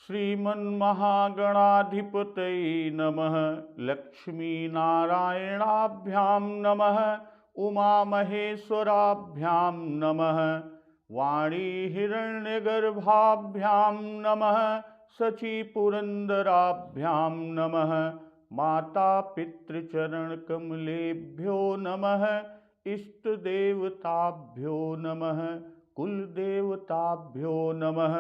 श्रीमन्महागणाधिपतये नमः। लक्ष्मीनारायणाभ्यां नमः। उमामहेश्वराभ्यां नमः। वाणीहिरण्यगर्भाभ्यां नमः। शचीपुरन्दराभ्यां नमः। मातापितृचरणकमलेभ्यो नमः। इष्टदेवताभ्यो नमः। कुलदेवताभ्यो नमः।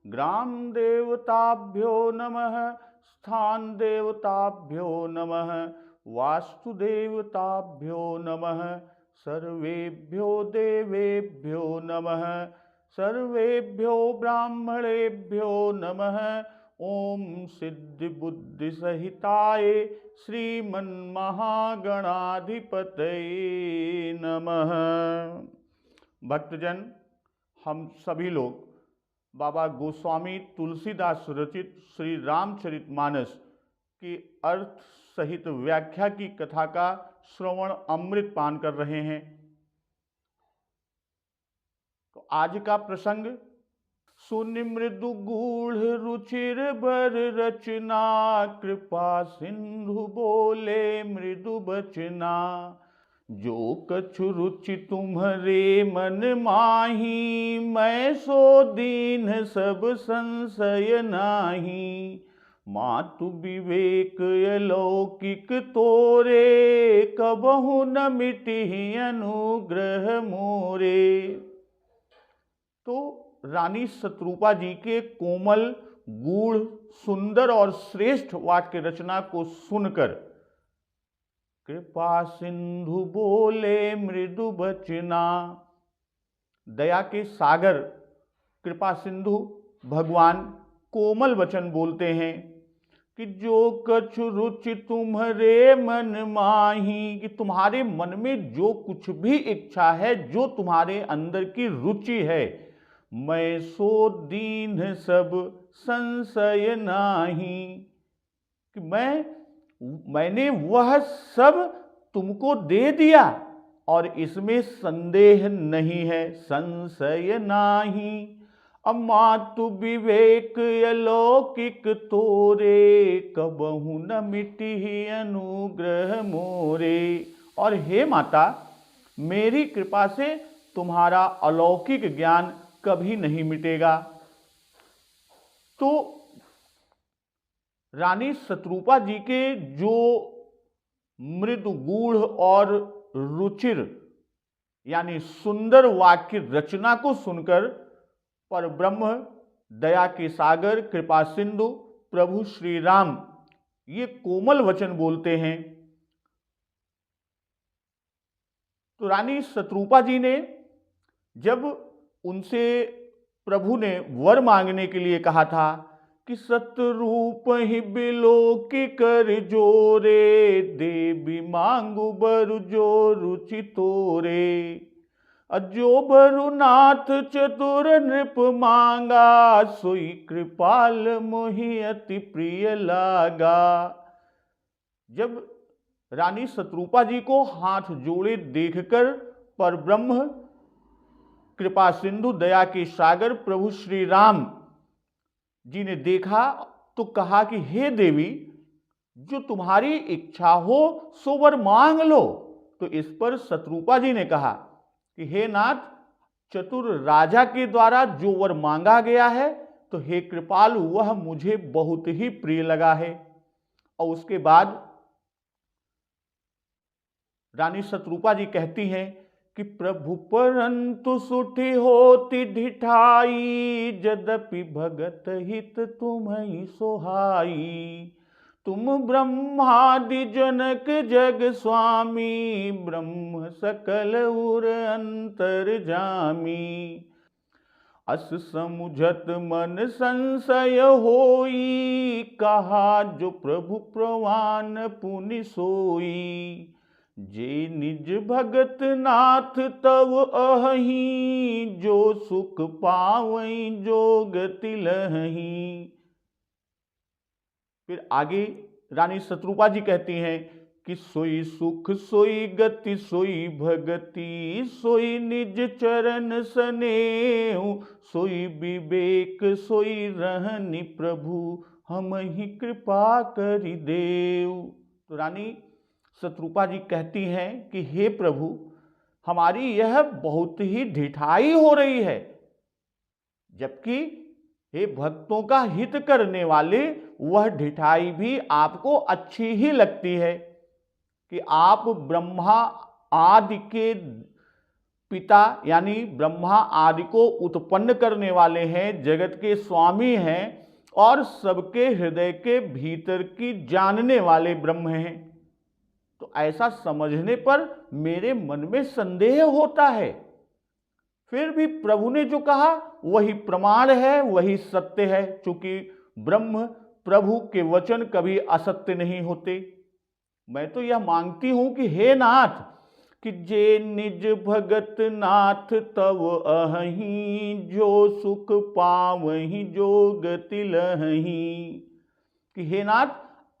ग्राम देवताभ्यो नमः। स्थान देवताभ्यो नमः। वास्तुदेवताभ्यो नमः। सर्वेभ्यो देवेभ्यो नमः। सर्वेभ्यो ब्राह्मणेभ्यो नमः। ओम सिद्धिबुद्धिसहिताय श्रीमन्महागणाधिपतये नमः। भक्तजन, हम सभी लोग बाबा गोस्वामी तुलसीदास रचित श्री रामचरितमानस की अर्थ सहित व्याख्या की कथा का श्रवण अमृत पान कर रहे हैं। तो आज का प्रसंग, सुनि मृदु गूढ़ रुचिर बर रचना, कृपा सिंधु बोले मृदु बचना। जो कछु रुचि तुम्हारे मन माही, मैं सो दीन सब संशय नाही। मातु विवेक अलौकिक तोरे, कबहु न मिटिहि अनुग्रह मोरे। तो रानी शत्रुपा जी के कोमल, गूढ़, सुंदर और श्रेष्ठ वाक्य रचना को सुनकर कृपा सिंधु बोले मृदु बचना, दया के सागर कृपा सिंधु भगवान कोमल वचन बोलते हैं कि जो कछु रुचि तुम्हारे मन माही, कि तुम्हारे मन में जो कुछ भी इच्छा है, जो तुम्हारे अंदर की रुचि है, मैं सो दीन सब संशय नाही, कि मैंने वह सब तुमको दे दिया और इसमें संदेह नहीं है, संशय नाही। अमातु विवेक अलौकिक तोरे, कबहु न मिटिहि अनुग्रह मोरे। और हे माता, मेरी कृपा से तुम्हारा अलौकिक ज्ञान कभी नहीं मिटेगा। तो रानी शत्रुपा जी के जो मृदु गूढ़ और रुचिर यानी सुंदर वाक्य रचना को सुनकर परब्रह्म, दया के सागर, कृपा सिंधु प्रभु श्री राम ये कोमल वचन बोलते हैं। तो रानी शत्रुपा जी ने जब उनसे प्रभु ने वर मांगने के लिए कहा था कि सतरूप ही बिलो की कर जोरे, देवी मांगू बरु जो रुचि तोरे। अजो बरुनाथ चतुर नृप मांगा, सोई कृपाल मोहि अति प्रिय लागा। जब रानी शत्रुपा जी को हाथ जोड़े देखकर परब्रह्म, कृपा सिंधु, दया के सागर प्रभु श्री राम जी ने देखा तो कहा कि हे देवी, जो तुम्हारी इच्छा हो सो वर मांग लो। तो इस पर शत्रुपा जी ने कहा कि हे नाथ, चतुर राजा के द्वारा जो वर मांगा गया है, तो हे कृपालु, वह मुझे बहुत ही प्रिय लगा है। और उसके बाद रानी शत्रुपा जी कहती हैं कि प्रभु परंतु सुठी होती ढिठाई, जदपि भगत हित तुम्हि सोहाई। तुम ब्रह्मादि जनक जग स्वामी, ब्रह्म सकल उर अंतर जामी। अस समुझत मन संशय होई, कहा जो प्रभु प्रवान पुनि सोई। जे निज भगत नाथ तव अहि, जो सुख पावई जो गति लहि। फिर आगे रानी शत्रुपा जी कहती हैं कि सोई सुख सोई गति सोई भगति, सोई निज चरण स्नेहु, सोई विवेक सोई रहनि प्रभु, हम ही कृपा करि देव। तो रानी शत्रुपा जी कहती हैं कि हे प्रभु, हमारी यह बहुत ही ढिठाई हो रही है, जबकि हे भक्तों का हित करने वाले, वह ढिठाई भी आपको अच्छी ही लगती है कि आप ब्रह्मा आदि के पिता यानी ब्रह्मा आदि को उत्पन्न करने वाले हैं, जगत के स्वामी हैं और सबके हृदय के भीतर की जानने वाले ब्रह्म हैं। तो ऐसा समझने पर मेरे मन में संदेह होता है। फिर भी प्रभु ने जो कहा वही प्रमाण है, वही सत्य है, क्योंकि ब्रह्म प्रभु के वचन कभी असत्य नहीं होते। मैं तो यह मांगती हूं कि हे नाथ, कि जे निज भगत नाथ तव अहि, जो सुख पावहि जो गति लहि। कि हे नाथ,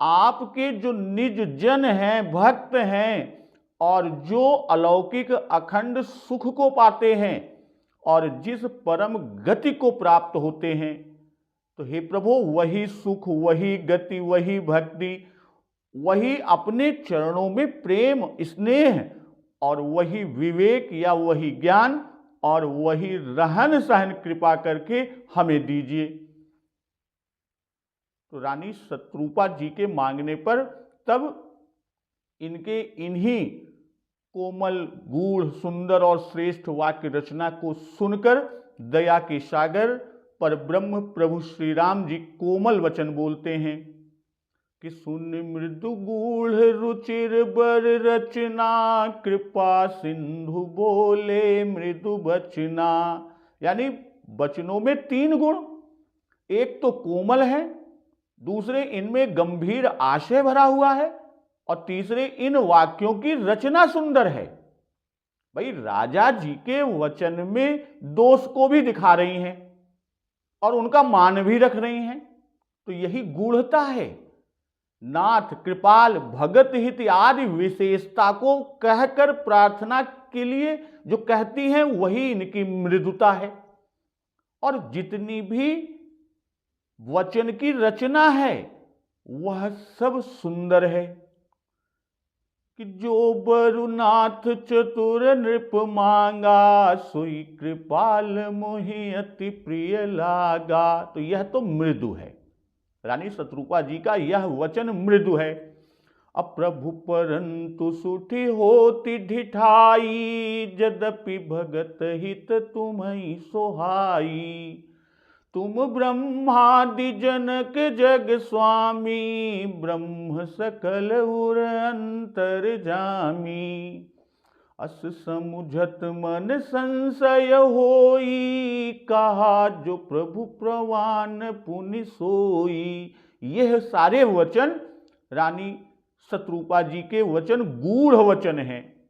आपके जो निज जन हैं, भक्त हैं, और जो अलौकिक अखंड सुख को पाते हैं और जिस परम गति को प्राप्त होते हैं, तो हे प्रभु, वही सुख, वही गति, वही भक्ति, वही अपने चरणों में प्रेम स्नेह, और वही विवेक या वही ज्ञान और वही रहन सहन कृपा करके हमें दीजिए। तो रानी शत्रुपा जी के मांगने पर तब इनके इन्हीं कोमल गूढ़ सुंदर और श्रेष्ठ वाक्य रचना को सुनकर दया के सागर पर ब्रह्म प्रभु श्री राम जी कोमल वचन बोलते हैं कि सुन मृदु गूढ़ रुचिर बर रचना, कृपा सिंधु बोले मृदु बचना। यानी वचनों में तीन गुण, एक तो कोमल है, दूसरे इनमें गंभीर आशय भरा हुआ है, और तीसरे इन वाक्यों की रचना सुंदर है। भाई, राजा जी के वचन में दोष को भी दिखा रही हैं और उनका मान भी रख रही हैं, तो यही गूढ़ता है। नाथ, कृपाल, भगत हित आदि विशेषता को कहकर प्रार्थना के लिए जो कहती हैं वही इनकी मृदुता है। और जितनी भी वचन की रचना है वह सब सुंदर है। कि जो बरुनाथ चतुर नृप मांगा, सोई कृपाल मोहि अति प्रिय लागा। तो यह तो मृदु है, रानी शत्रुपा जी का यह वचन मृदु है। अब प्रभु परंतु सुठी होती ढिठाई, यद्यपि भगत हित तुम्हि सोहाई। तुम ब्रह्मादि जनक जग स्वामी, ब्रह्म सकल उर अंतर जामी। अस समुझत मन संशय होई, कहा जो प्रभु प्रवान पुनि सोई। यह सारे वचन रानी शत्रुपा जी के वचन गूढ़ वचन हैं।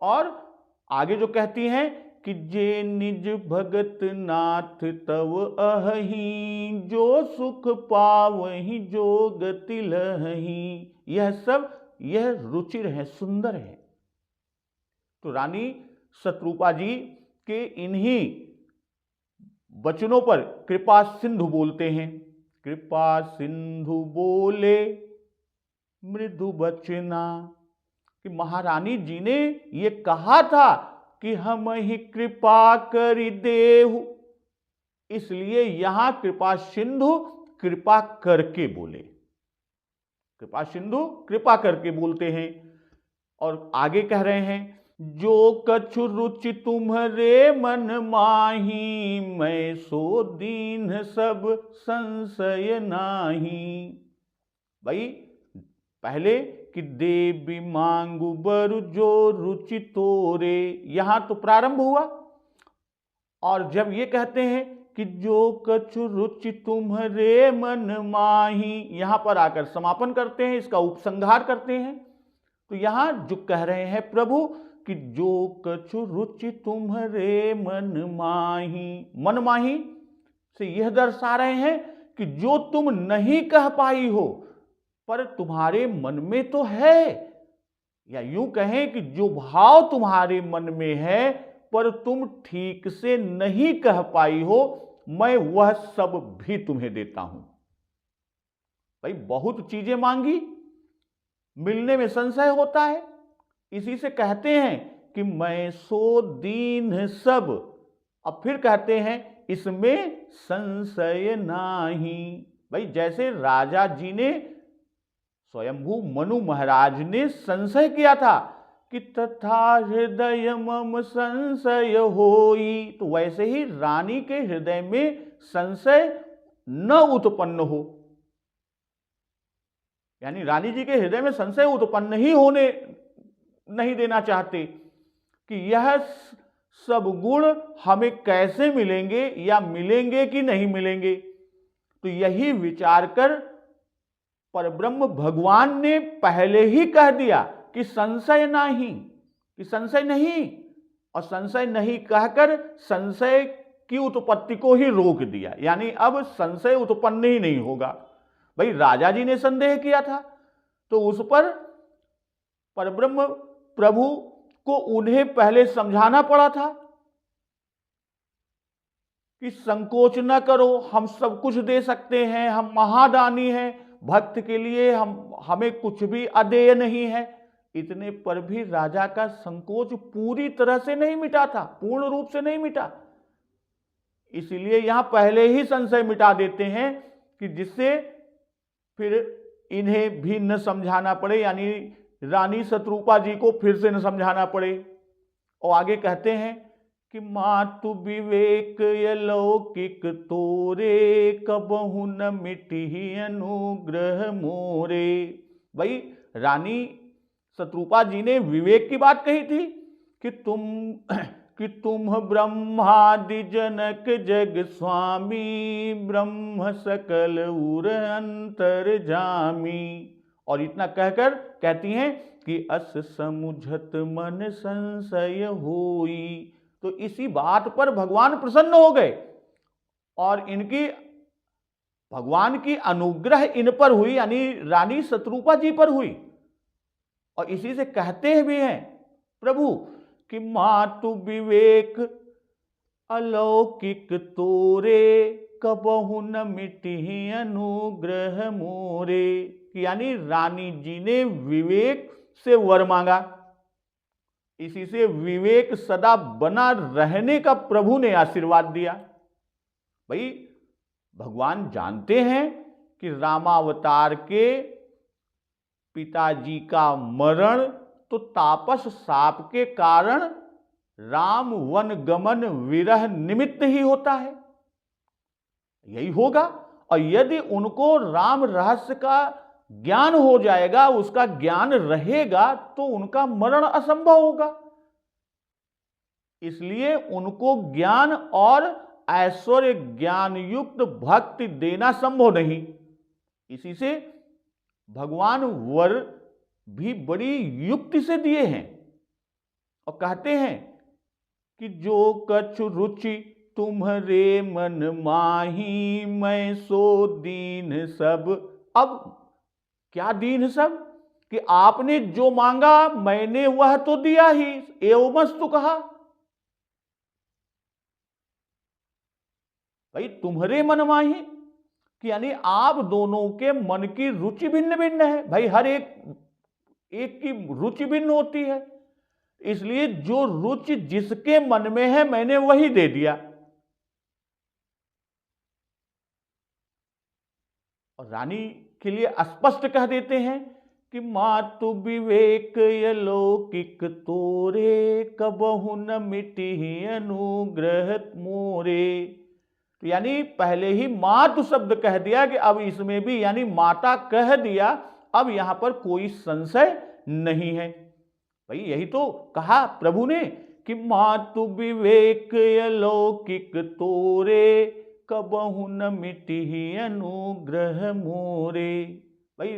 और आगे जो कहती हैं कि जे निज भगत नाथ तव अहि, जो सुख पावहि जो गति लहि। यह सब यह रुचिर है, सुंदर है। तो रानी शत्रुपा जी के इन्हीं वचनों पर कृपा सिंधु बोलते हैं। कृपा सिंधु बोले मृदु बचना। कि महारानी जी ने ये कहा था कि हम ही कृपा करि देहु, इसलिए यहां कृपा सिंधु कृपा करके बोले। कृपा सिंधु कृपा करके बोलते हैं। और आगे कह रहे हैं, जो कछु रुचि तुम्हारे मन माही, मैं सो दीन सब संशय नाही। भाई, पहले कि देवी मांगु बर जो रुचि तोरे, यहां तो प्रारंभ हुआ। और जब ये कहते हैं कि जो कछु रुचि तुम्हारे मन माही, यहां पर आकर समापन करते हैं, इसका उपसंहार करते हैं। तो यहां जो कह रहे हैं प्रभु कि जो कछु रुचि तुम्हारे मन माही, मन माही से यह दर्शा रहे हैं कि जो तुम नहीं कह पाई हो, पर तुम्हारे मन में तो है, या यूं कहें कि जो भाव तुम्हारे मन में है पर तुम ठीक से नहीं कह पाई हो, मैं वह सब भी तुम्हें देता हूं। भाई बहुत चीजें मांगी, मिलने में संशय होता है, इसी से कहते हैं कि मैं सो दीन सब। अब फिर कहते हैं इसमें संशय नाही। भाई जैसे राजा जी ने, स्वयंभू मनु महाराज ने संशय किया था कि तथा हृदय मम संशय होई, तो वैसे ही रानी के हृदय में संशय न उत्पन्न हो, यानी रानी जी के हृदय में संशय उत्पन्न ही होने नहीं देना चाहते कि यह सब गुण हमें कैसे मिलेंगे या मिलेंगे कि नहीं मिलेंगे। तो यही विचार कर परब्रह्म भगवान ने पहले ही कह दिया कि संशय नहीं, कि संशय नहीं, और संशय नहीं कहकर संशय की उत्पत्ति को ही रोक दिया, यानी अब संशय उत्पन्न ही नहीं होगा। भाई राजा जी ने संदेह किया था तो उस पर परब्रह्म प्रभु को उन्हें पहले समझाना पड़ा था कि संकोच न करो, हम सब कुछ दे सकते हैं, हम महादानी हैं, भक्त के लिए हमें कुछ भी अदेय नहीं है। इतने पर भी राजा का संकोच पूरी तरह से नहीं मिटा था, पूर्ण रूप से नहीं मिटा। इसलिए यहां पहले ही संशय मिटा देते हैं कि जिससे फिर इन्हें भी न समझाना पड़े, यानी रानी शत्रुपा जी को फिर से न समझाना पड़े। और आगे कहते हैं कि मातु विवेक अलौकिक तोरे, कबहु न मिटहि अनुग्रह मोरे। भाई रानी शत्रुपा जी ने विवेक की बात कही थी कि तुम ब्रह्मादि जनक जग स्वामी, ब्रह्म सकल उर अंतर जामी। और इतना कहकर कहती हैं कि अस समुझत मन संशय होई। तो इसी बात पर भगवान प्रसन्न हो गए और इनकी भगवान की अनुग्रह इन पर हुई, यानी रानी शत्रुपा जी पर हुई। और इसी से कहते भी हैं प्रभु कि मातु विवेक अलौकिक तोरे, कबहु न मिटहि अनुग्रह मोरे। यानी रानी जी ने विवेक से वर मांगा, इसी से विवेक सदा बना रहने का प्रभु ने आशीर्वाद दिया। भाई भगवान जानते हैं कि रामावतार के पिताजी का मरण तो तापस शाप के कारण राम वन गमन विरह निमित्त ही होता है, यही होगा। और यदि उनको राम रहस्य का ज्ञान हो जाएगा, उसका ज्ञान रहेगा, तो उनका मरण असंभव होगा। इसलिए उनको ज्ञान और ऐश्वर्य ज्ञान युक्त भक्ति देना संभव नहीं। इसी से भगवान वर भी बड़ी युक्ति से दिए हैं और कहते हैं कि जो कछु रुचि तुम्हारे मन माही, मैं सो दीन सब। अब क्या दीन सब कि आपने जो मांगा मैंने वह तो दिया ही, एवमस्तु कहा। भाई तुम्हारे मन माही कि यानी आप दोनों के मन की रुचि भिन्न भिन्न है। भाई हर एक की रुचि भिन्न होती है, इसलिए जो रुचि जिसके मन में है मैंने वही दे दिया। और रानी के लिए स्पष्ट कह देते हैं कि मातु विवेक अलौकिक तोरे, कबहु न मिटहि अनुग्रह मोरे। तो यानी पहले ही मातु शब्द कह दिया कि अब इसमें भी यानी माता कह दिया, अब यहां पर कोई संशय नहीं है। भाई यही तो कहा प्रभु ने कि मातु विवेक अलौकिक तोरे, कबहु न मिटहि अनुग्रह मोरे। भाई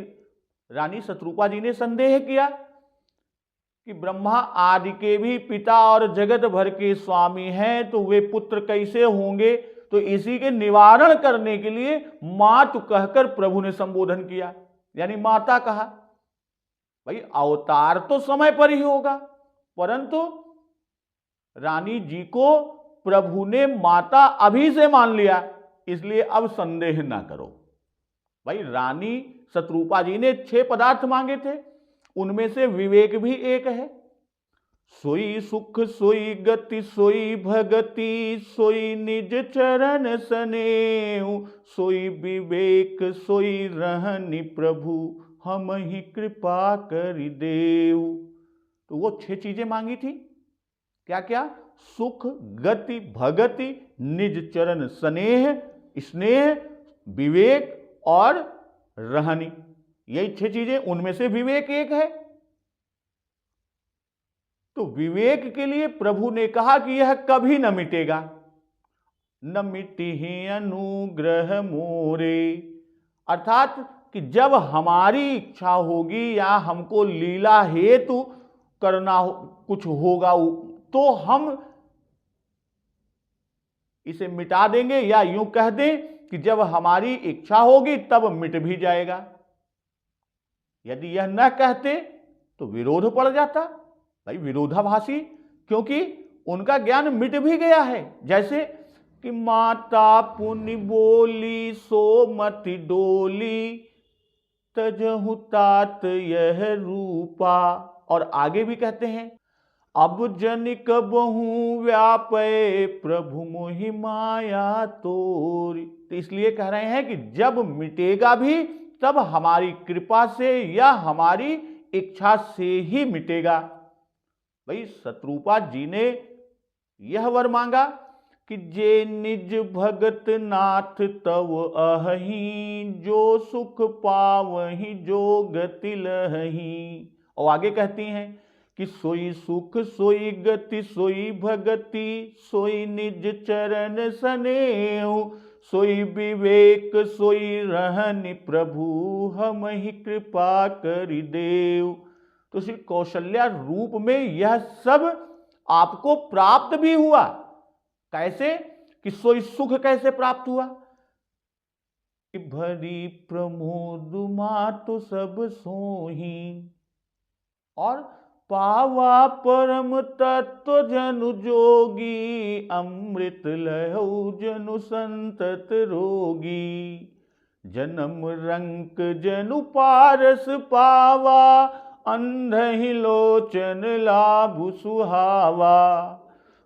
रानी शत्रुपा जी ने संदेह किया कि ब्रह्मा आदि के भी पिता और जगत भर के स्वामी हैं, तो वे पुत्र कैसे होंगे। तो इसी के निवारण करने के लिए मातु कहकर प्रभु ने संबोधन किया, यानी माता कहा। भाई अवतार तो समय पर ही होगा, परंतु रानी जी को प्रभु ने माता अभी से मान लिया, इसलिए अब संदेह ना करो। भाई रानी शत्रुपा जी ने 6 पदार्थ मांगे थे, उनमें से विवेक भी एक है। सोई सुख सोई गति सोई भगति सोई निज चरण सनेऊ, सोई विवेक सोई रहनि प्रभु हम ही कृपा करि देऊ। तो वो 6 चीजें मांगी थी, क्या क्या? सुख, गति, भगति, निज चरण स्नेह, स्नेह, विवेक और रहनी। यही 6 चीजें, उनमें से विवेक एक है। तो विवेक के लिए प्रभु ने कहा कि यह कभी न मिटेगा। न मिटिहि अनुग्रह मोरे, अर्थात कि जब हमारी इच्छा होगी या हमको लीला हेतु करना कुछ होगा तो हम इसे मिटा देंगे, या यूं कह दें कि जब हमारी इच्छा होगी तब मिट भी जाएगा। यदि यह न कहते तो विरोध पड़ जाता। भाई विरोधाभासी, क्योंकि उनका ज्ञान मिट भी गया है। जैसे कि माता पुनि बोली सो मति डोली, तजहु तात यह रूपा। और आगे भी कहते हैं, अब जनिक बहु व्यापय प्रभु मोहि माया तोरी। तो इसलिए कह रहे हैं कि जब मिटेगा भी तब हमारी कृपा से या हमारी इच्छा से ही मिटेगा। भाई शत्रुपा जी ने यह वर मांगा कि जे निज भगत नाथ तव अहि, जो सुख पावहि जो गति लहि। और आगे कहती हैं कि सोई सुख सोई गति सोई भगति सोई निज चरण सनेहु, सोई विवेक सोई रहनि प्रभु हम ही कृपा करि देऊ। तो श्री कौशल्या रूप में यह सब आपको प्राप्त भी हुआ। कैसे? कि सोई सुख कैसे प्राप्त हुआ? कि भरी प्रमोद मातु सब सोही, और पावा परम तत्व जनु जोगी, अमृत लहु जनु संतत रोगी। जन्म रंक जनु पारस पावा, अंधहि लोचन लाभु सुहावा।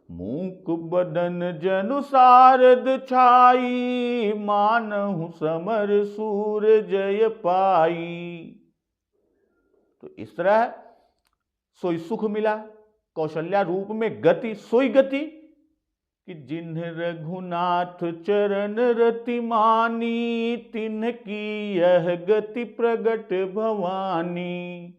मूक बदन जनु सारद छाई, मानहु समर सूर जय पाई। तो इस तरह सोई सुख मिला, कौशल्या रूप में गति सोई गति कि जिन्ह रघुनाथ चरण रति मानी, तिन्ह की यह गति प्रगट भवानी।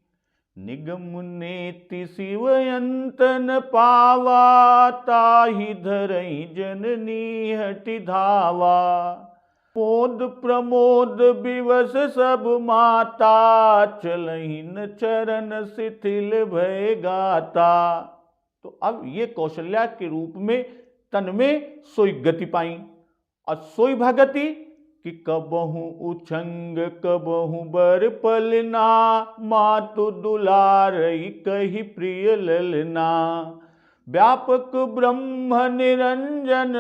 निगम नेति शिव अंतन पावा, ताहि धरई जननी हटि धावा। मोद प्रमोद विवश सब माता, चलहिन चरण शिथिल भय गाता। तो अब ये कौशल्या के रूप में तन में सोई गति पाई, और सोई भगति कि कबहु उछंग कबहु बर पलना, मातु दुलारई कही प्रिय ललना। व्यापक ब्रह्म निरंजन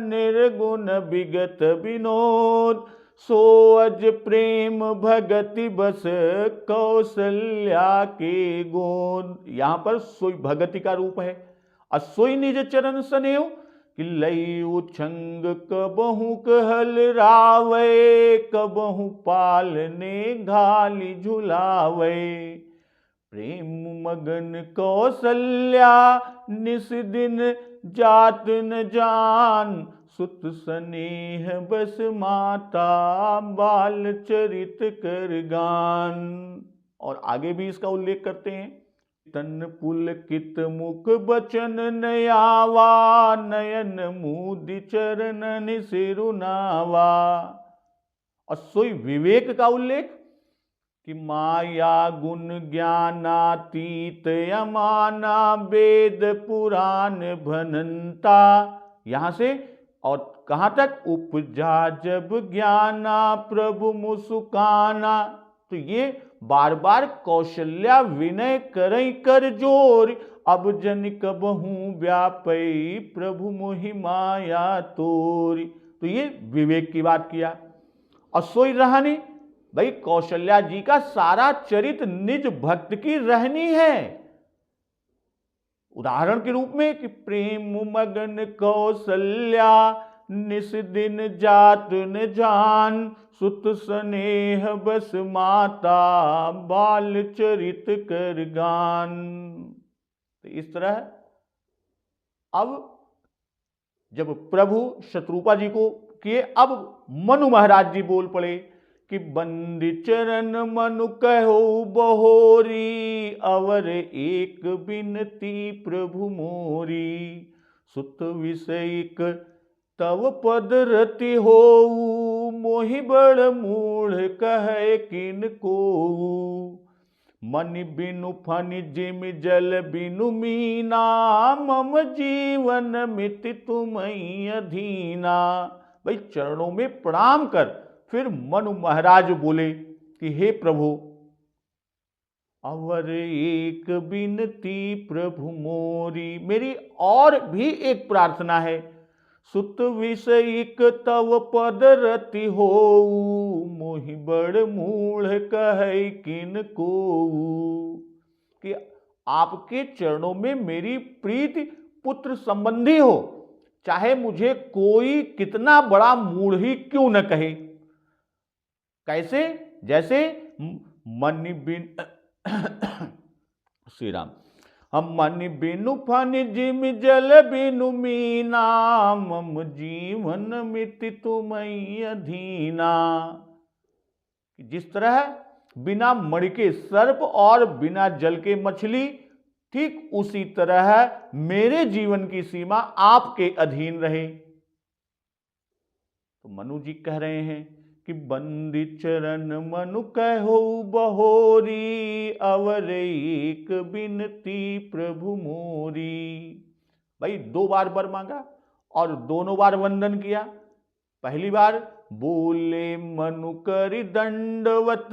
निर्गुण विगत विनोद, सो अज प्रेम भगति बस कौशल्या के गोद। यहां पर सोई भगति का रूप है, और सोई निज चरण सनेऊ कि लई उछंग कबहु कहल रावे, कबहु पालने घाली झुलावे। प्रेम मगन कौशल्या निस दिन जात न जान, सुत स्नेह बस माता बाल चरित कर गान। और आगे भी इसका उल्लेख करते हैं, तन पुलकित मुख बचन नयावा, नयन मुदि चरणन सिरुनावा। और सोई विवेक का उल्लेख कि माया गुण ज्ञानातीत अमाना, वेद पुराण भनंता। यहां से और कहां तक? उपजा जब ज्ञाना प्रभु मुसुकाना। तो ये बार बार कौशल्या विनय करई कर जोर, अब जन कबहू व्यापई प्रभु मोहि माया तोरी। तो ये विवेक की बात किया। और सोई रहनी, भाई कौशल्या जी का सारा चरित्र निज भक्त की रहनी है। उदाहरण के रूप में कि प्रेम मगन कौशल्या, निस दिन जात न जान, सुत स्नेह बस माता, बाल चरित कर गान। तो इस तरह अब जब प्रभु शत्रुपा जी को किए, अब मनु महाराज जी बोल पड़े कि बंदी चरण मनु कहो बहोरी, अवर एक बिनती प्रभु मोरी, सुत विषयिक तव पद रति हो, मोहि बड़ मूढ़ कहे किन को, मन बिनु फनि जिम जल बिनु मीना, मम जीवन मिति तुमहि अधीना। भाई चरणों में प्रणाम कर फिर मनु महाराज बोले कि हे प्रभु, अवर एक बिनती प्रभु मोरी, मेरी और भी एक प्रार्थना है। सुत विषयिक तव पद रति हो, मोहि बड़ मूढ़ कहे किन को, कि आपके चरणों में मेरी प्रीति पुत्र संबंधी हो, चाहे मुझे कोई कितना बड़ा मूढ़ ही क्यों न कहे। कैसे? जैसे मन बिन श्री राम, हम मन बिनु फन जिम जल बिनु मीना, मम जीवन मिति तुमहि अधीना। जिस तरह बिना मणि के सर्प और बिना जल के मछली, ठीक उसी तरह मेरे जीवन की सीमा आपके अधीन रहे। तो मनु जी कह रहे हैं कि बंदी चरण मनु कहो बहोरी, अवर एक बिनती प्रभु मोरी। भाई 2 बार वर मांगा और दोनों बार वंदन किया। पहली बार बोले मनु करि दंडवत,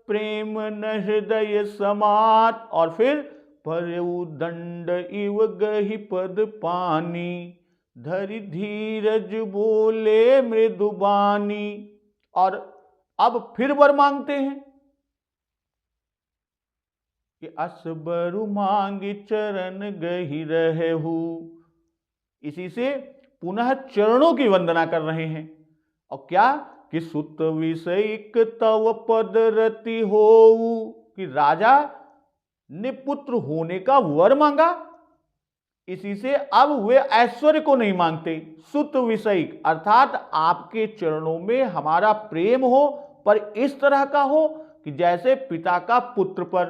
प्रेम न हृदय समात, और फिर परऊ दंड इव गहि पद पानी, धरि धीरज बोले मृदुबानी। और अब फिर वर मांगते हैं कि असबरु मांगी चरण गहि रहू। इसी से पुनः चरणों की वंदना कर रहे हैं। और क्या कि सुत विषयिक तव पद रति हो, कि राजा ने पुत्र होने का वर मांगा, इसी से अब वे ऐश्वर्य को नहीं मांगते। सुत विषयिक अर्थात आपके चरणों में हमारा प्रेम हो, पर इस तरह का हो कि जैसे पिता का पुत्र पर,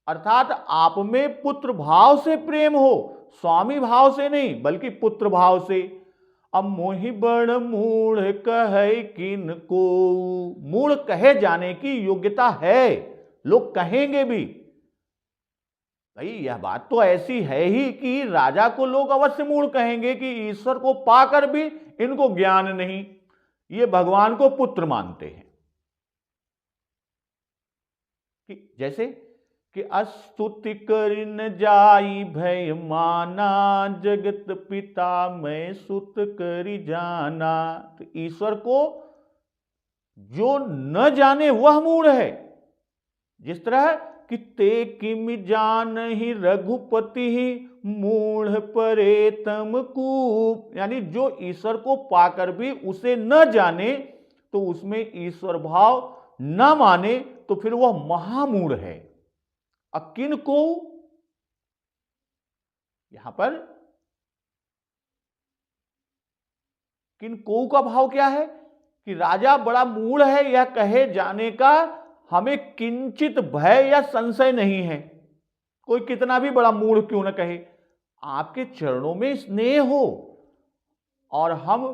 अर्थात आप में पुत्र भाव से प्रेम हो, स्वामी भाव से नहीं बल्कि पुत्र भाव से। अब मोहि बड़ मूढ़ कहे किन को, मूढ़ कहे जाने की योग्यता है, लोग कहेंगे भी। भाई यह बात तो ऐसी है ही कि राजा को लोग अवश्य मूढ़ कहेंगे कि ईश्वर को पाकर भी इनको ज्ञान नहीं, ये भगवान को पुत्र मानते हैं। कि जैसे कि अस्तुति कर न जाई भय माना, जगत पिता मैं सुत करि जाना। तो ईश्वर को जो न जाने वह मूढ़ है। जिस तरह कि ते किम जान ही रघुपति ही, मूढ़ परे तम कूप, यानी जो ईश्वर को पाकर भी उसे न जाने, तो उसमें ईश्वर भाव न माने, तो फिर वह महामूढ़ है। किन को, यहां पर किन को का भाव क्या है कि राजा बड़ा मूढ़ है, यह कहे जाने का हमें किंचित भय या संशय नहीं है। कोई कितना भी बड़ा मूढ़ क्यों न कहे, आपके चरणों में स्नेह हो और हम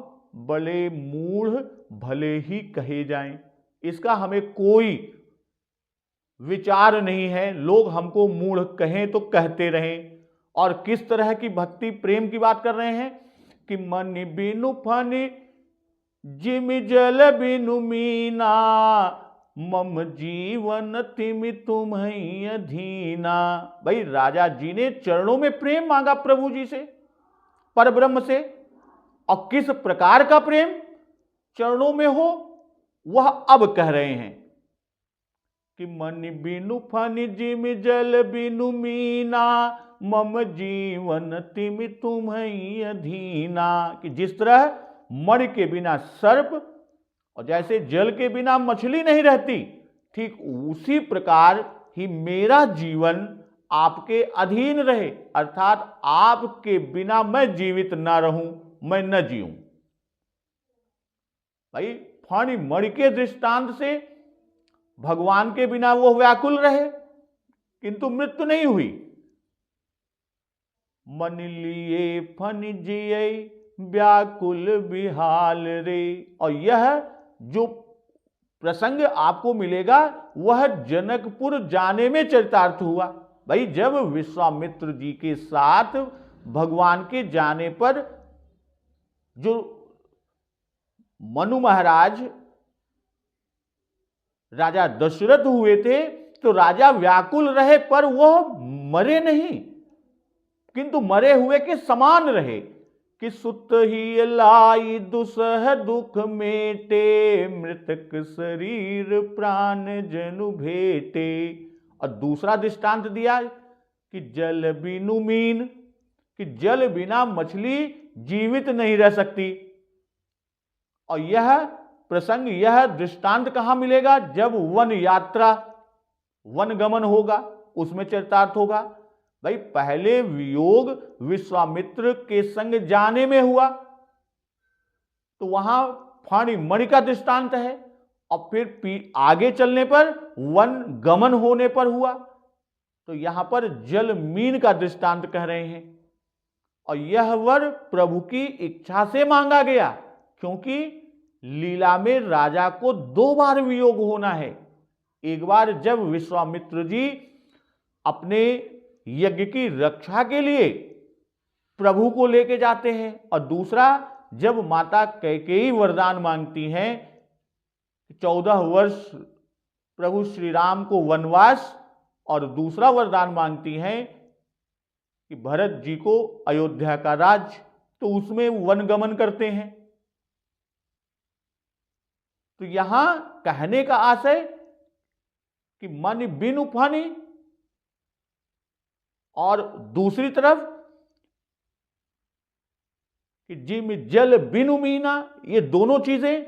बड़े मूढ़ भले ही कहे जाएं, इसका हमें कोई विचार नहीं है। लोग हमको मूढ़ कहें तो कहते रहें। और किस तरह की भक्ति प्रेम की बात कर रहे हैं कि मन बिनु फन जिम जल बिनु मीना, मम जीवन तिमि तुम्हें अधीना। भाई राजा जी ने चरणों में प्रेम मांगा प्रभु जी से, परब्रह्म से। और किस प्रकार का प्रेम चरणों में हो वह अब कह रहे हैं कि मन बिनु फनि जिम जल बिनु मीना, मम जीवन तिमि तुम्हें अधीना। कि जिस तरह मणि के बिना सर्प और जैसे जल के बिना मछली नहीं रहती, ठीक उसी प्रकार ही मेरा जीवन आपके अधीन रहे, अर्थात आपके बिना मैं जीवित ना रहूं, मैं न जीऊं। भाई फणि मणि के दृष्टांत से भगवान के बिना वो व्याकुल रहे किंतु मृत्यु नहीं हुई। मन लिए फनि जिये व्याकुल बिहाल रे। और यह जो प्रसंग आपको मिलेगा वह जनकपुर जाने में चरितार्थ हुआ। भाई जब विश्वामित्र जी के साथ भगवान के जाने पर जो मनु महाराज राजा दशरथ हुए थे तो राजा व्याकुल रहे पर वह मरे नहीं, किंतु मरे हुए के समान रहे। कि सुत ही लाई दुसह दुख मेटे, मृतक शरीर प्राण जनु भेटे। और दूसरा दृष्टांत दिया कि जल बिनु मीन, कि जल बिना मछली जीवित नहीं रह सकती। और यह प्रसंग, यह दृष्टांत कहां मिलेगा? जब वन यात्रा, वन गमन होगा, उसमें चरितार्थ होगा। भाई पहले वियोग विश्वामित्र के संग जाने में हुआ तो वहां फणि मणि का दृष्टांत है, और फिर आगे चलने पर वन गमन होने पर हुआ तो यहां पर जल मीन का दृष्टांत कह रहे हैं। और यह वर प्रभु की इच्छा से मांगा गया, क्योंकि लीला में राजा को 2 बार वियोग होना है। एक बार जब विश्वामित्र जी अपने यज्ञ की रक्षा के लिए प्रभु को लेके जाते हैं, और दूसरा जब माता कैकेयी वरदान मांगती हैं 14 वर्ष प्रभु श्री राम को वनवास, और दूसरा वरदान मांगती हैं कि भरत जी को अयोध्या का राज्य, तो उसमें वनगमन करते हैं। तो यहां कहने का आशय कि मन बिनु फनि, और दूसरी तरफ कि जिम जल बिनु मीना, ये दोनों चीजें।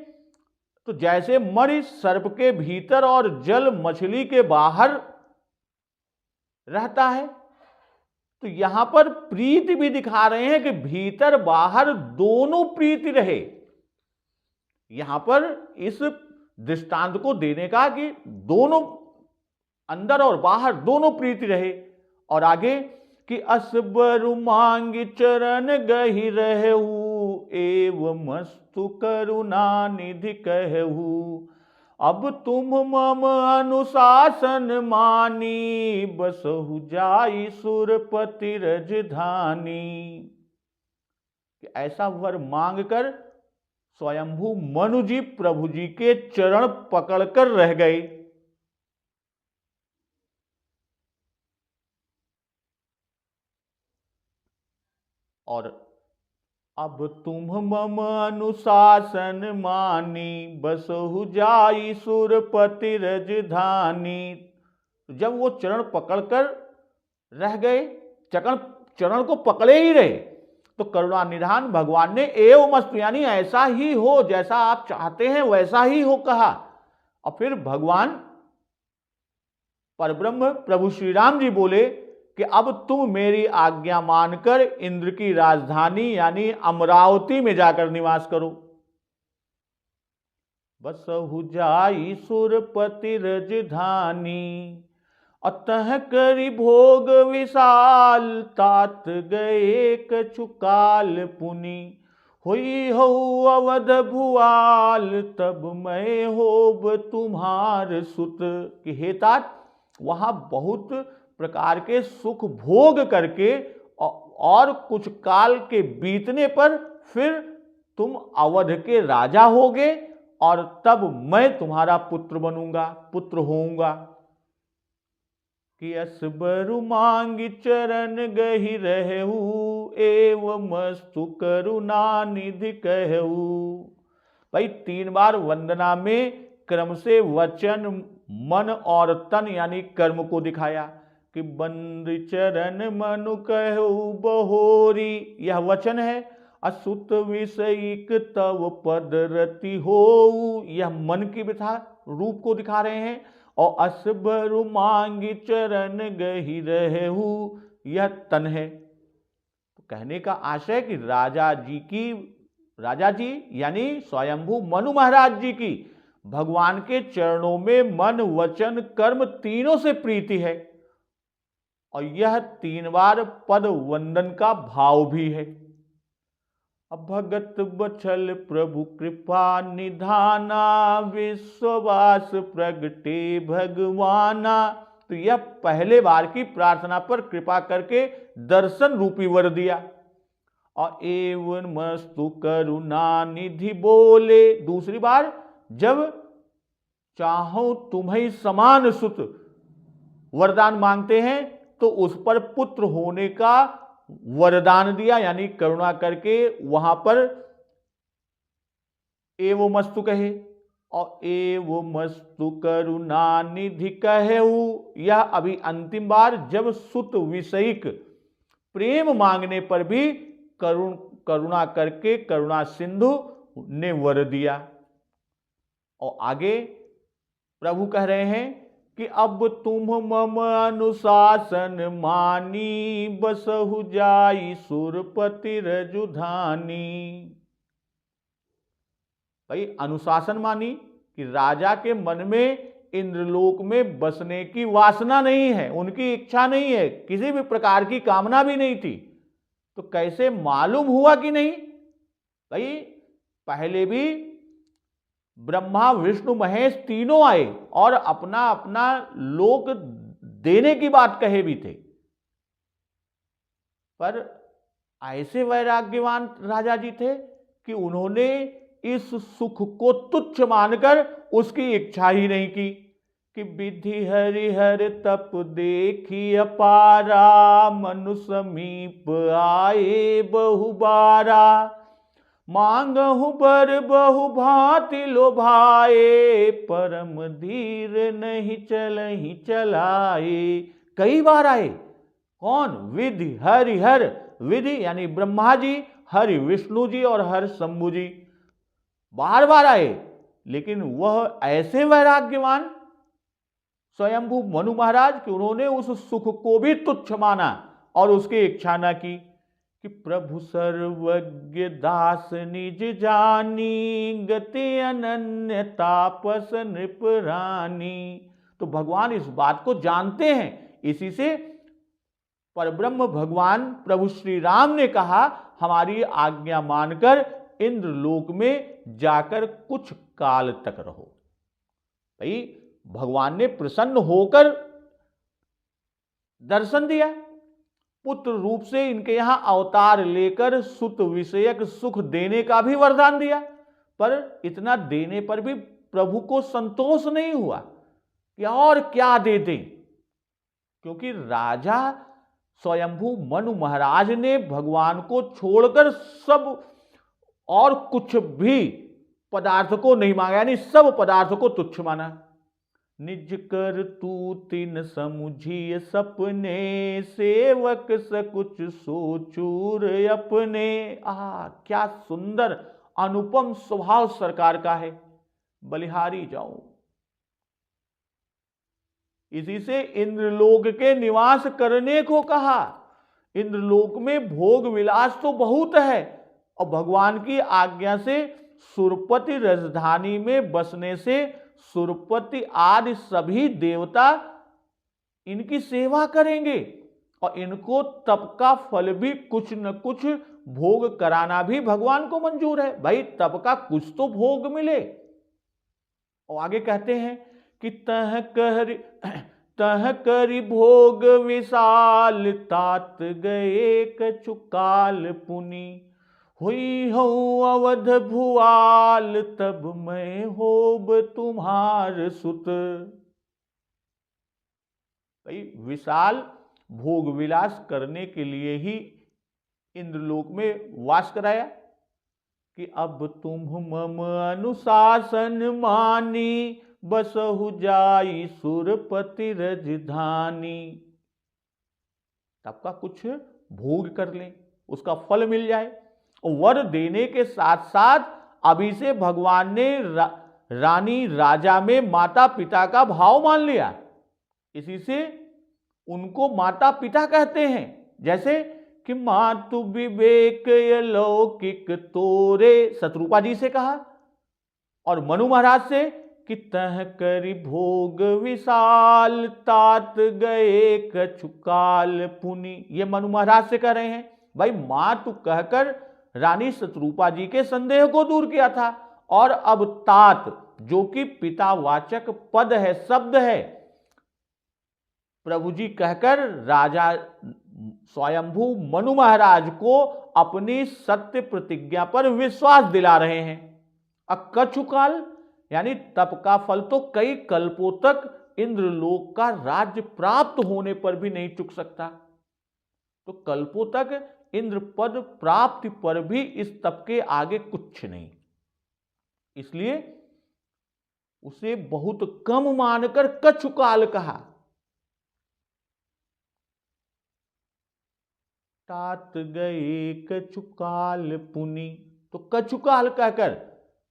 तो जैसे मणि सर्प के भीतर और जल मछली के बाहर रहता है, तो यहां पर प्रीति भी दिखा रहे हैं कि भीतर बाहर दोनों प्रीति रहे। यहां पर इस दृष्टांत को देने का कि दोनों, अंदर और बाहर दोनों प्रीति रहे। और आगे कि असबरु मांग चरण गहि रहू, एव मस्तु करुणा निधि कहू। अब तुम मम अनुशासन मानी, बसहु जाई सुरपति रजधानी। ऐसा वर मांगकर स्वयंभू मनु जी प्रभु जी के चरण पकड़कर रह गए। और अब तुम मम अनुशासन मानी, बसहु जाई सुरपति रजधानी। जब वो चरण पकड़कर रह गए, चरण को पकड़े ही रहे, तो करुणा निधान भगवान ने एवं मस्तु, यानी ऐसा ही हो, जैसा आप चाहते हैं वैसा ही हो कहा। और फिर भगवान परब्रह्म प्रभु श्री राम जी बोले कि अब तुम मेरी आज्ञा मानकर इंद्र की राजधानी यानी अमरावती में जाकर निवास करो। बसहु जाई सुरपति रजधानी, अतः करि भोग विशाल, तात गए कछु काल पुनि। हुई हो अवध भुआल, तब मैं होब तुम्हार सुत। कि हे तात, वहां बहुत प्रकार के सुख भोग करके और कुछ काल के बीतने पर फिर तुम अवध के राजा होगे, और तब मैं तुम्हारा पुत्र बनूंगा, पुत्र होऊंगा। कि असबरु मांग चरण गहि रहू, एवं मस्तु करुणा निधि कहू। भाई 3 बार वंदना में क्रम से वचन, मन और तन यानी कर्म को दिखाया। कि बंद चरण मनु कहू बहोरी, यह वचन है। असुत विषयिक तव पद रति हो, यह मन की व्यथा रूप को दिखा रहे हैं। और असबरु मांगी चरण गहि रहू, यह तन है। तो कहने का आशय कि राजा जी यानी स्वयंभू मनु महाराज जी की भगवान के चरणों में मन, वचन, कर्म तीनों से प्रीति है। और यह 3 बार पद वंदन का भाव भी है। अब भगत बछल प्रभु कृपा निधाना, विश्वास प्रगटे भगवाना। तो यह पहले बार की प्रार्थना पर कृपा करके दर्शन रूपी वर दिया। और एवं मस्तु करुणा निधि बोले, दूसरी बार जब चाहो तुम्हें समान सुत वरदान मांगते हैं तो उस पर पुत्र होने का वरदान दिया, यानी करुणा करके वहां पर एवं मस्तु कहे। और एवं मस्तु करुणा निधि कहू, यह अभी अंतिम बार जब सुत विषयिक प्रेम मांगने पर भी करुणा करके करुणा सिंधु ने वर दिया। और आगे प्रभु कह रहे हैं कि अब तुम मम अनुशासन मानी, बसहु जाई सुरपति रजुधानी। भाई अनुशासन मानी कि राजा के मन में इंद्रलोक में बसने की वासना नहीं है, उनकी इच्छा नहीं है, किसी भी प्रकार की कामना भी नहीं थी। तो कैसे मालूम हुआ कि नहीं? भाई पहले भी ब्रह्मा विष्णु महेश तीनों आए और अपना अपना लोक देने की बात कहे भी थे, पर ऐसे वैराग्यवान राजा जी थे कि उन्होंने इस सुख को तुच्छ मानकर उसकी इच्छा ही नहीं की। कि विधि हरिहर तप देखी अपारा, मनु समीप आए बहुबारा। मांगहु बर बहु भांति लोभाए, परम धीर नहीं चलहि चलाए। कई बार आए। कौन? विधि हरिहर, विधि यानी ब्रह्मा जी, हरि विष्णु जी और हर शंभु जी बार बार आए, लेकिन वह ऐसे वैराग्यवान स्वयंभू मनु महाराज कि उन्होंने उस सुख को भी तुच्छ माना और उसकी इच्छा न की। कि प्रभु सर्वज्ञ दास निज जानी, गति अनन्य तापस नृप रानी। तो भगवान इस बात को जानते हैं, इसी से परब्रह्म भगवान प्रभु श्री राम ने कहा हमारी आज्ञा मानकर इंद्रलोक में जाकर कुछ काल तक रहो। भाई भगवान ने प्रसन्न होकर दर्शन दिया, पुत्र रूप से इनके यहां अवतार लेकर सुत विषयक सुख देने का भी वरदान दिया। पर इतना देने पर भी प्रभु को संतोष नहीं हुआ कि और क्या दे दें, क्योंकि राजा स्वयंभू मनु महाराज ने भगवान को छोड़कर सब और कुछ भी पदार्थ को नहीं मांगा, यानी सब पदार्थ को तुच्छ माना। निज कर तू तिन समुझिए सपने, सेवक सकुच सोचूर अपने। क्या सुंदर अनुपम स्वभाव सरकार का है। बलिहारी जाऊं, इसी से इंद्रलोक के निवास करने को कहा। इंद्रलोक में भोग विलास तो बहुत है और भगवान की आज्ञा से सुरपति राजधानी में बसने से सुरपति आदि सभी देवता इनकी सेवा करेंगे और इनको तप का फल भी कुछ न कुछ भोग कराना भी भगवान को मंजूर है। भाई तप का कुछ तो भोग मिले। और आगे कहते हैं कि तह करि भोग विशाल, तात गए कछु काल पुनि। हुई हूँ अवध भुआल, तब मैं होब तुम्हार सुत। भाई विशाल भोग विलास करने के लिए ही इंद्रलोक में वास कराया कि अब तुम मम अनुशासन मानी, बसहु जाई सुरपति रजधानी। तब का कुछ भोग कर लें, उसका फल मिल जाए। और वर देने के साथ साथ अभी से भगवान ने रानी राजा में माता पिता का भाव मान लिया, इसी से उनको माता पिता कहते हैं। जैसे कि मातु विवेक अलौकिक तोरे, शत्रुपा जी से कहा, और मनु महाराज से कि तह करि भोग विशाल, तात गए कछुकाल पुनि। ये मनु महाराज से कह रहे हैं। भाई मातु कहकर रानी शत्रुपा जी के संदेह को दूर किया था, और अब तात जो कि पितावाचक पद है, शब्द है, प्रभु जी कहकर राजा स्वयंभू मनु महाराज को अपनी सत्य प्रतिज्ञा पर विश्वास दिला रहे हैं। कछुकाल यानी तप का फल तो कई कल्पों तक इंद्रलोक का राज्य प्राप्त होने पर भी नहीं चुक सकता, तो कल्पों तक इंद्र पद प्राप्ति पर भी इस तप के आगे कुछ नहीं, इसलिए उसे बहुत कम मानकर कछुकाल कहा। तात गए कछुकाल पुनि, तो कछुकाल कहकर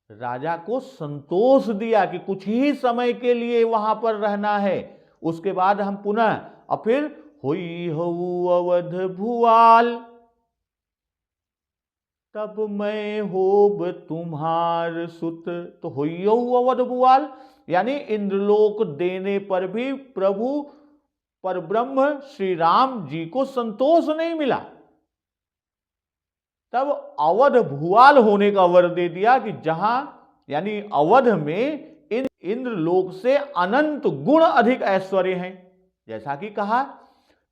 राजा को संतोष दिया कि कुछ ही समय के लिए वहां पर रहना है, उसके बाद हम पुनः, और फिर हुई हूँ अवध भुआल, तब मैं होब तुम्हार सुत। तो हुई हूँ अवध भुआल यानी इंद्रलोक देने पर भी प्रभु परब्रह्म श्री राम जी को संतोष नहीं मिला, तब अवध भुआल होने का वर दे दिया कि जहां यानी अवध में इंद्रलोक से अनंत गुण अधिक ऐश्वर्य हैं। जैसा कि कहा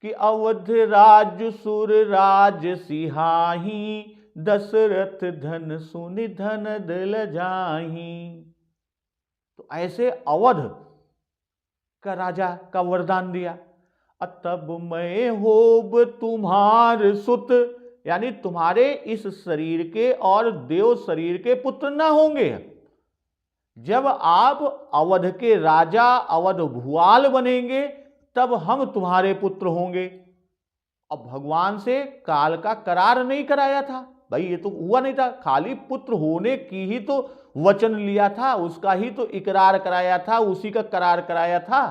कि अवध राज सुर राज सिहाही, दशरथ धन सुनि धन दल जाही। तो ऐसे अवध का राजा का वरदान दिया। तब मैं होब तुम्हार सुत यानी तुम्हारे इस शरीर के और देव शरीर के पुत्र न होंगे। जब आप अवध के राजा अवध भुआल बनेंगे तब हम तुम्हारे पुत्र होंगे। अब भगवान से काल का करार नहीं कराया था, भाई ये तो हुआ नहीं था, खाली पुत्र होने की ही तो वचन लिया था, उसका ही तो इकरार कराया था, उसी का करार कराया था।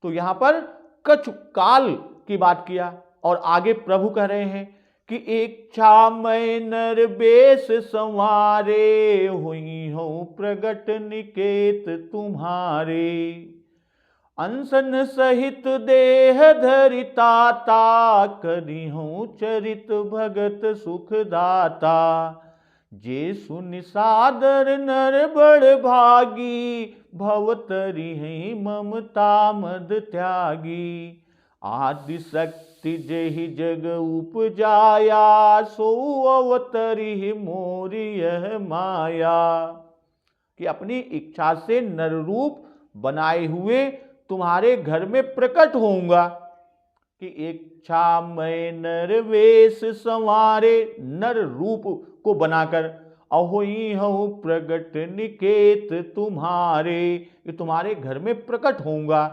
तो यहां पर कछुकाल की बात किया और आगे प्रभु कह रहे हैं कि इच्छा मैं नर बेश संवारे, हुई हूं प्रगट निकेत तुम्हारे। अनशन सहित देह धरिताता, करी हूं चरित भगत सुखदाता। जे सुनि सादर नर बड़ भागी, भवतरि हैं ममता मद त्यागी। आदि शक्ति जेहि जग उपजाया, सो अवतरि मोरी यह माया। कि अपनी इच्छा से नर रूप बनाए हुए तुम्हारे घर में प्रकट होऊंगा। कि इच्छा मैं नर वेश संवारे, नर रूप को बनाकर, अहोई हूं प्रगट निकेत तुम्हारे, ये तुम्हारे घर में प्रकट होऊंगा।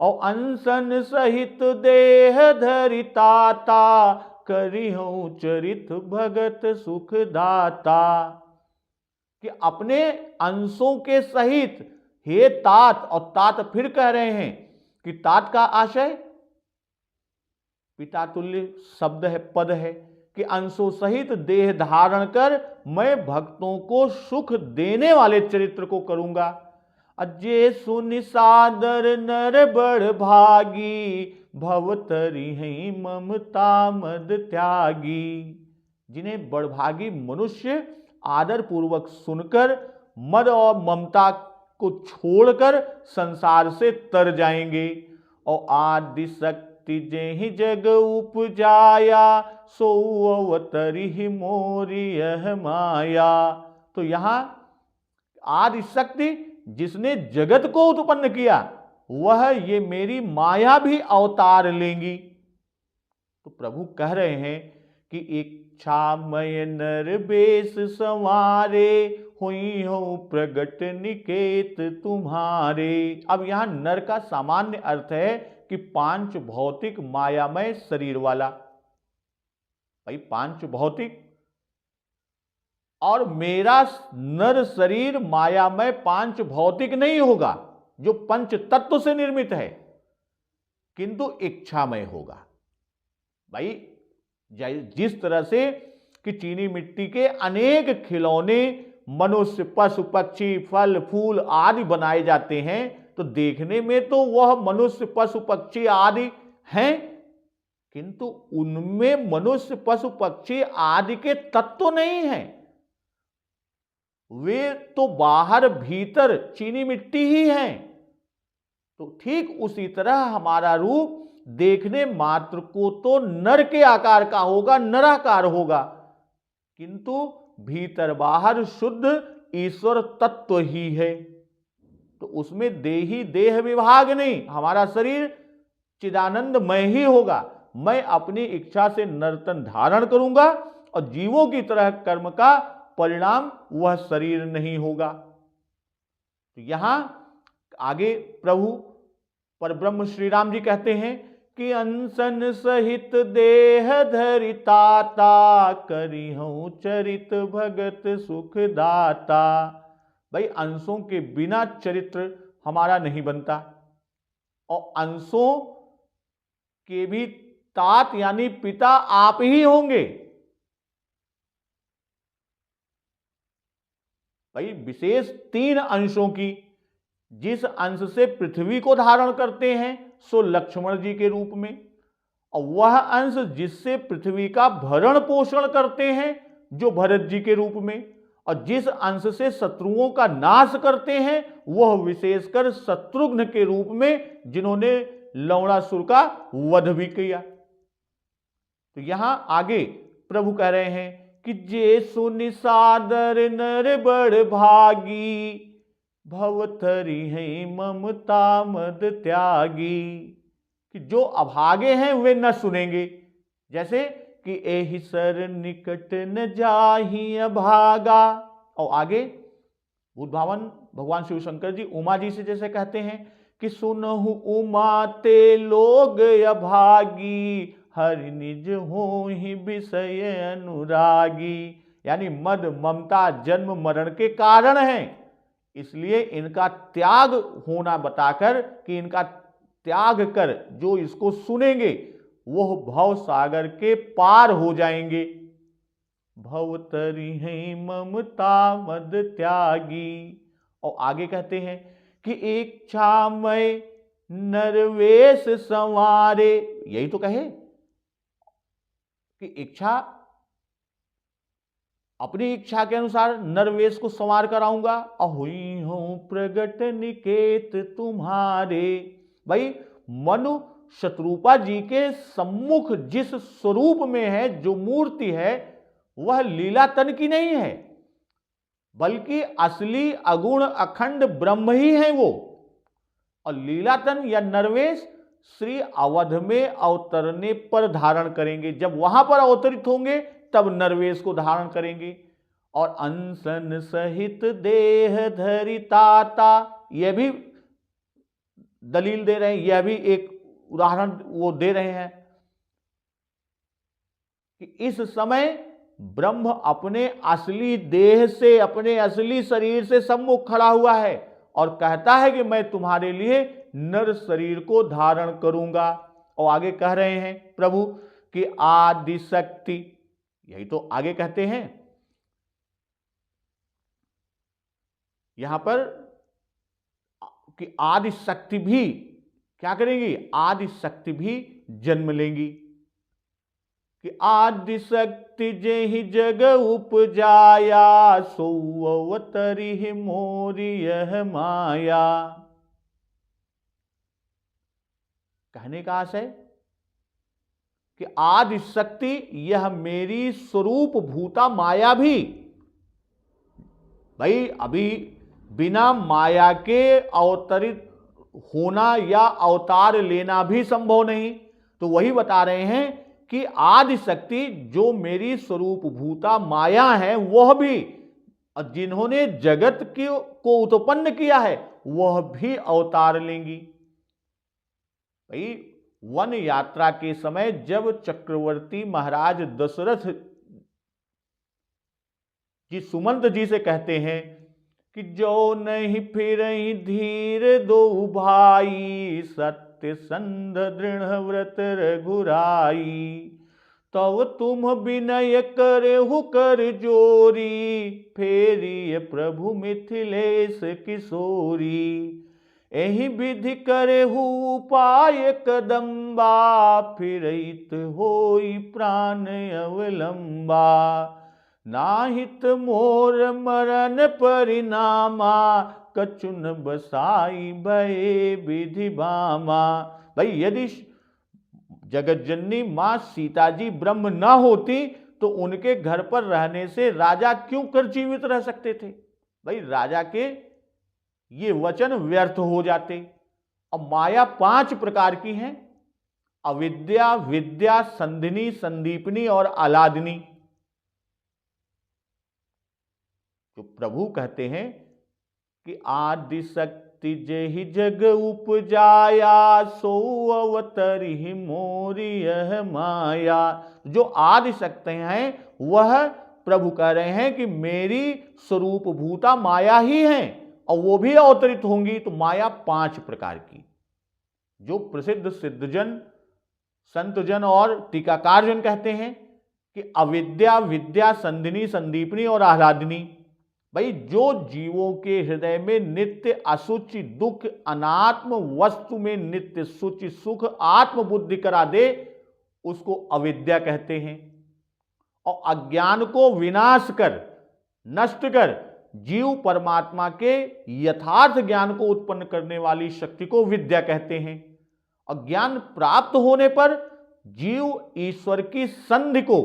और अनशन सहित देह धरिताता, करी हूं चरित भगत सुखदाता। कि अपने अंशों के सहित हे तात, और तात फिर कह रहे हैं कि तात का आशय पिता तुल्य शब्द है, पद है, कि अंशों सहित देह धारण कर मैं भक्तों को सुख देने वाले चरित्र को करूंगा। अजय सुनि सादर नर बड़ भागी, भवतरि हैं ममता मद त्यागी। जिन्हें बड़भागी मनुष्य आदर पूर्वक सुनकर मद और ममता को छोड़कर संसार से तर जाएंगे। और आदि शक्ति शक्ति जेहि जग उपजाया, सो अवतरी मोरी यह माया। तो यहां आदि शक्ति जिसने जगत को उत्पन्न किया, वह ये मेरी माया भी अवतार लेंगी। तो प्रभु कह रहे हैं कि इच्छामय नर बेश संवारे, हुई हो प्रगट निकेत तुम्हारे। अब यहां नर का सामान्य अर्थ है कि पांच भौतिक मायामय शरीर वाला। भाई पांच भौतिक और मेरा नर शरीर मायामय पांच भौतिक नहीं होगा जो पंच तत्व से निर्मित है, किंतु इच्छामय होगा। भाई जिस तरह से कि चीनी मिट्टी के अनेक खिलौने मनुष्य, पशु, पक्षी, फल फूल आदि बनाए जाते हैं, तो देखने में तो वह मनुष्य, पशु, पक्षी आदि हैं, किंतु उनमें मनुष्य, पशु, पक्षी आदि के तत्व नहीं हैं। वे तो बाहर भीतर चीनी मिट्टी ही हैं। तो ठीक उसी तरह हमारा रूप देखने मात्र को तो नर के आकार का होगा, नराकार होगा, किंतु भीतर बाहर शुद्ध ईश्वर तत्व ही है। तो उसमें देही देह विभाग नहीं, हमारा शरीर चिदानंदमय ही होगा। मैं अपनी इच्छा से नर्तन धारण करूंगा और जीवों की तरह कर्म का परिणाम वह शरीर नहीं होगा। तो यहां आगे प्रभु परब्रह्म श्री राम जी कहते हैं कि अनशन सहित देह धरिताता, करी हूं चरित भगत सुखदाता। भाई अंशों के बिना चरित्र हमारा नहीं बनता, और अंशों के भी तात यानी पिता आप ही होंगे। भाई विशेष तीन अंशों की, जिस अंश से पृथ्वी को धारण करते हैं सो लक्ष्मण जी के रूप में, और वह अंश जिससे पृथ्वी का भरण पोषण करते हैं जो भरत जी के रूप में, और जिस अंश से शत्रुओं का नाश करते हैं वह विशेषकर शत्रुघ्न के रूप में, जिन्होंने लवणासुर का वध भी किया। तो यहां आगे प्रभु कह रहे हैं कि जे सुनि सादर नर बड़ भागी, भवथरी है ममता मद त्यागी। कि जो अभागे हैं वे न सुनेंगे, जैसे कि एहि सर निकट न जाहि अभागा। और आगे उद्भावन भगवान शिव शंकर जी उमा जी से जैसे कहते हैं कि सुनहु उमा ते लोग अभागी, हरि निज होहि विषय अनुरागी। यानी मद ममता जन्म मरण के कारण हैं, इसलिए इनका त्याग होना बताकर कि इनका त्याग कर जो इसको सुनेंगे वह भव सागर के पार हो जाएंगे। भवतरि है ममता मद त्यागी। और आगे कहते हैं कि इच्छामय नरवेश संवारे। यही तो कहे कि इच्छा, अपनी इच्छा के अनुसार नरवेश को संवार कराऊंगा। अहुई हूं प्रगट निकेत तुम्हारे। भाई मनु शत्रुपा जी के सम्मुख जिस स्वरूप में है, जो मूर्ति है, वह लीला तन की नहीं है, बल्कि असली अगुण अखंड ब्रह्म ही है वो। और लीलातन या नरवेश श्री अवध में अवतरने पर धारण करेंगे। जब वहां पर अवतरित होंगे तब नरवेश को धारण करेंगे। और अनशन सहित देह धरिताता, यह भी दलील दे रहे हैं, यह भी एक उदाहरण वो दे रहे हैं कि इस समय ब्रह्म अपने असली देह से, अपने असली शरीर से सम्मुख खड़ा हुआ है और कहता है कि मैं तुम्हारे लिए नर शरीर को धारण करूंगा। और आगे कह रहे हैं प्रभु कि आदि शक्ति, यही तो आगे कहते हैं यहां पर कि आदि शक्ति भी क्या करेंगी, आदि शक्ति भी जन्म लेंगी। कि आदि शक्ति जेहि जग उपजाया, सो अवतरी मोरी यह माया। कहने का आशय कि आदि शक्ति यह मेरी स्वरूप भूता माया भी। भाई अभी बिना माया के अवतरित होना या अवतार लेना भी संभव नहीं। तो वही बता रहे हैं कि आदि शक्ति जो मेरी स्वरूप भूता माया है वह भी, और जिन्होंने जगत को उत्पन्न किया है वह भी अवतार लेंगी। भाई वन यात्रा के समय जब चक्रवर्ती महाराज दशरथ जी सुमंत जी से कहते हैं कि जो नहीं फिर धीर दो भाई, सत्य संध दृढ़ व्रत रघुराई, तब तुम विनय करहु कर जोरी, फेरिय प्रभु मिथिलेश किशोरी, एहि विधि करहु उपाय कदम्बा, फिरइत होई प्राण अवलंबा, नाहित मोर मरण परिणामा, कचुन बसाई भये विधि बामा। भाई यदि जगत जननी मां सीता जी ब्रह्म न होती तो उनके घर पर रहने से राजा क्यों कर जीवित रह सकते थे? भाई राजा के ये वचन व्यर्थ हो जाते। अब माया 5 प्रकार की हैं, अविद्या, विद्या, संधिनी, संदीपनी और आह्लादिनी। जो प्रभु कहते हैं कि आदि शक्ति जेहि जग उपजाया, सो अवतरि मोरी यह माया। जो आदि शक्ति हैं वह प्रभु कह रहे हैं कि मेरी स्वरूप भूता माया ही हैं और वो भी अवतरित होंगी। तो माया 5 प्रकार की, जो प्रसिद्ध सिद्धजन, संतजन और टीकाकारजन कहते हैं कि अविद्या, विद्या, संधिनी, संदीपनी और आह्लादिनी। भाई जो जीवों के हृदय में नित्य असुचि दुख, अनात्म वस्तु में नित्य सुचि सुख आत्मबुद्धि करा दे उसको अविद्या कहते हैं। और अज्ञान को विनाश कर, नष्ट कर जीव परमात्मा के यथार्थ ज्ञान को उत्पन्न करने वाली शक्ति को विद्या कहते हैं। और ज्ञान प्राप्त होने पर जीव ईश्वर की संधि को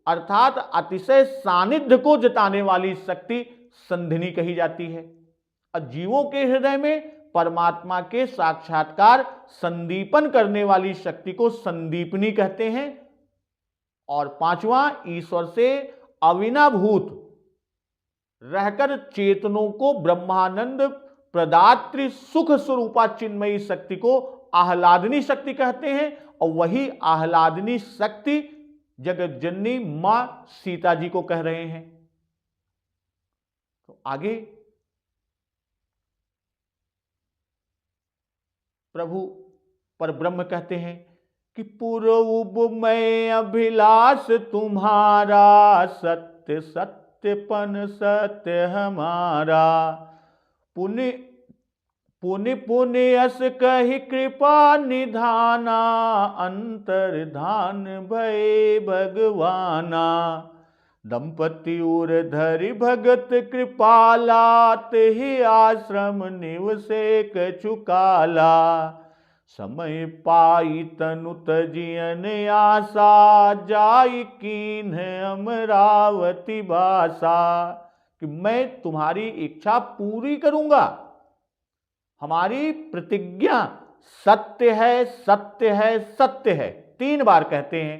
अर्थात अतिशय सानिध्य को जताने वाली शक्ति संधिनी कही जाती है। और जीवों के हृदय में परमात्मा के साक्षात्कार संदीपन करने वाली शक्ति को संदीपनी कहते हैं। और 5वां, ईश्वर से अविनाभूत रहकर चेतनों को ब्रह्मानंद प्रदात्री सुख स्वरूपा चिन्मयी शक्ति को आह्लादिनी शक्ति कहते हैं। और वही आह्लादिनी शक्ति जगत जननी मां सीता जी को कह रहे हैं। तो आगे प्रभु पर ब्रह्म कहते हैं कि पूर्व में अभिलाष तुम्हारा, सत्य सत्यपन सत्य हमारा, पुण्य पुण्य पुण्य अस कही कृपा निधाना, अंतर्धान भय भगवाना, दंपति उर धरि भगत कृपाला, तेहि आश्रम निवसे कछुकाला, समय पाई तनु तजियन आशा, जाई कीन्ह अमरावती बासा। कि मैं तुम्हारी इच्छा पूरी करूंगा, हमारी प्रतिज्ञा सत्य है, सत्य है, सत्य है। 3 बार कहते हैं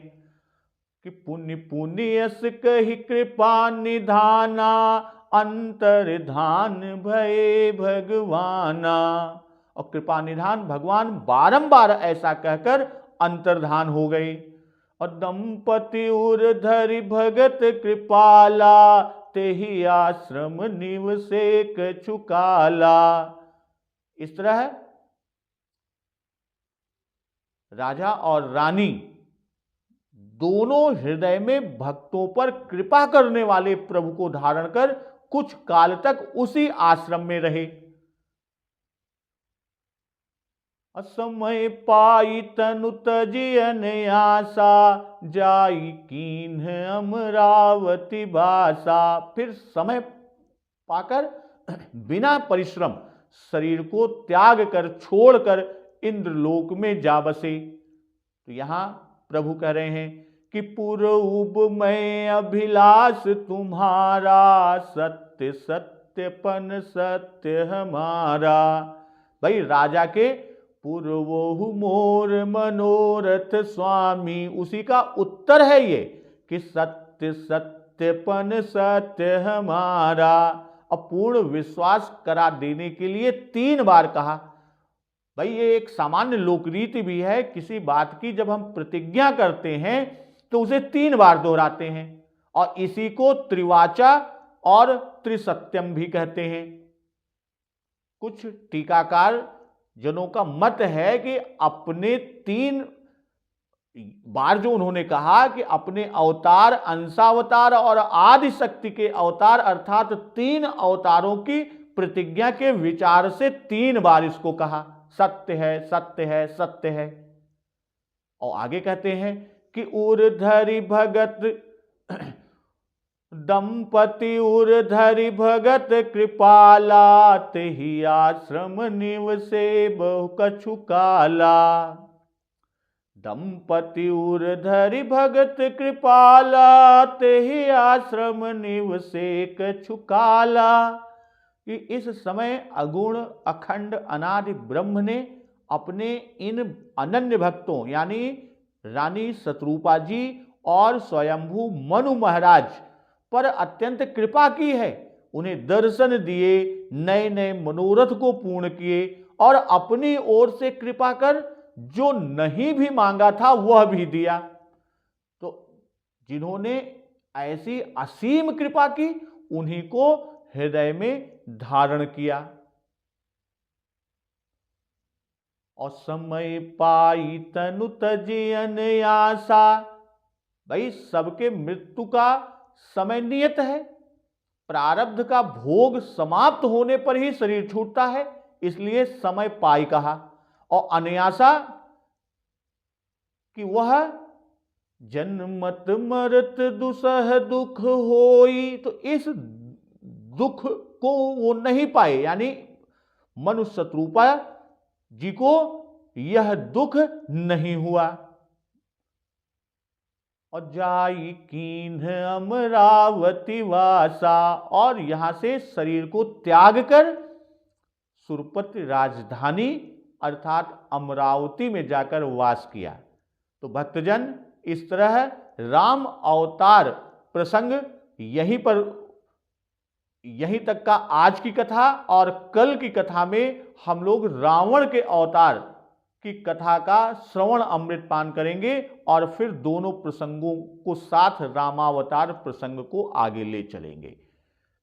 कि पुण्य पुण्य अस कही कृपा निधाना, अंतर्धान भय भगवाना। और कृपा निधान भगवान बारंबार ऐसा कहकर अंतर्धान हो गए। और दंपति उर धरि भगत कृपाला, तेहि आश्रम निवसे कछुकाला। इस तरह राजा और रानी दोनों हृदय में भक्तों पर कृपा करने वाले प्रभु को धारण कर कुछ काल तक उसी आश्रम में रहे। असमय पाई तनु तजियन आशा, जाई कीन्ह अमरावती बासा। फिर समय पाकर बिना परिश्रम शरीर को त्याग कर छोड़कर इंद्रलोक में जा बसे। तो यहां प्रभु कह रहे हैं कि पूर्व में अभिलाष तुम्हारा, सत्य सत्यपन सत्य हमारा। भाई राजा के पूर्वोहु मोर मनोरथ स्वामी, उसी का उत्तर है ये कि सत्य सत्यपन सत्य हमारा। अब पूर्ण विश्वास करा देने के लिए 3 बार कहा। भाई ये एक सामान्य लोकरीति भी है, किसी बात की जब हम प्रतिज्ञा करते हैं तो उसे 3 बार दोहराते हैं, और इसी को त्रिवाचा और त्रिसत्यम भी कहते हैं। कुछ टीकाकार जनों का मत है कि अपने 3 बार जो उन्होंने कहा कि अपने अवतार, अंशावतार और आदि शक्ति के अवतार, अर्थात 3 अवतारों की प्रतिज्ञा के विचार से 3 बार इसको कहा, सत्य है सत्य है सत्य है। और आगे कहते हैं कि उर्धरि भगत दंपति उर्धरि भगत कृपाला, तेहि आश्रम निवसे बहु कछु काला। दंपति उर्धरि भगत कृपाला, तेहि आश्रम निवसे कछु काला। कि इस समय अगुण अखंड अनादि ब्रह्म ने अपने इन अनन्य भक्तों यानी रानी शत्रुपा जी और स्वयंभू मनु महाराज पर अत्यंत कृपा की है। उन्हें दर्शन दिए, नए नए मनोरथ को पूर्ण किए, और अपनी ओर से कृपा कर जो नहीं भी मांगा था वह भी दिया। तो जिन्होंने ऐसी असीम कृपा की उन्हीं को हृदय में धारण किया। और समय पाई तनु तजियन आशा। भाई सबके मृत्यु का समय नियत है, प्रारब्ध का भोग समाप्त होने पर ही शरीर छूटता है, इसलिए समय पाई कहा। और अन्यासा कि वह जन्मत मरत दुसह दुख होई, तो इस दुख को वो नहीं पाए, यानी मनुष्य शत्रुपा जी को यह दुख नहीं हुआ। और जाई कीन्ह अमरावती वासा, और यहां से शरीर को त्याग कर सुरपति राजधानी अर्थात अमरावती में जाकर वास किया। तो भक्तजन इस तरह राम अवतार प्रसंग यहीं तक का आज की कथा, और कल की कथा में हम लोग रावण के अवतार की कथा का श्रवण अमृत पान करेंगे, और फिर दोनों प्रसंगों को साथ रामावतार प्रसंग को आगे ले चलेंगे।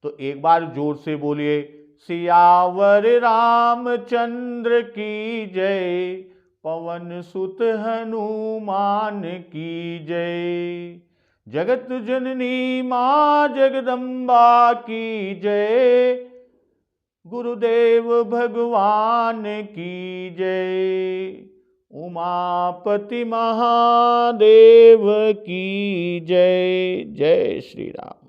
तो एक बार जोर से बोलिए, सियावर रामचंद्र की जय, पवन सुत हनुमान की जय। जगत जननी मां जगदम्बा की जय, गुरुदेव भगवान की जय। उमापति महादेव की जय। जय श्री राम।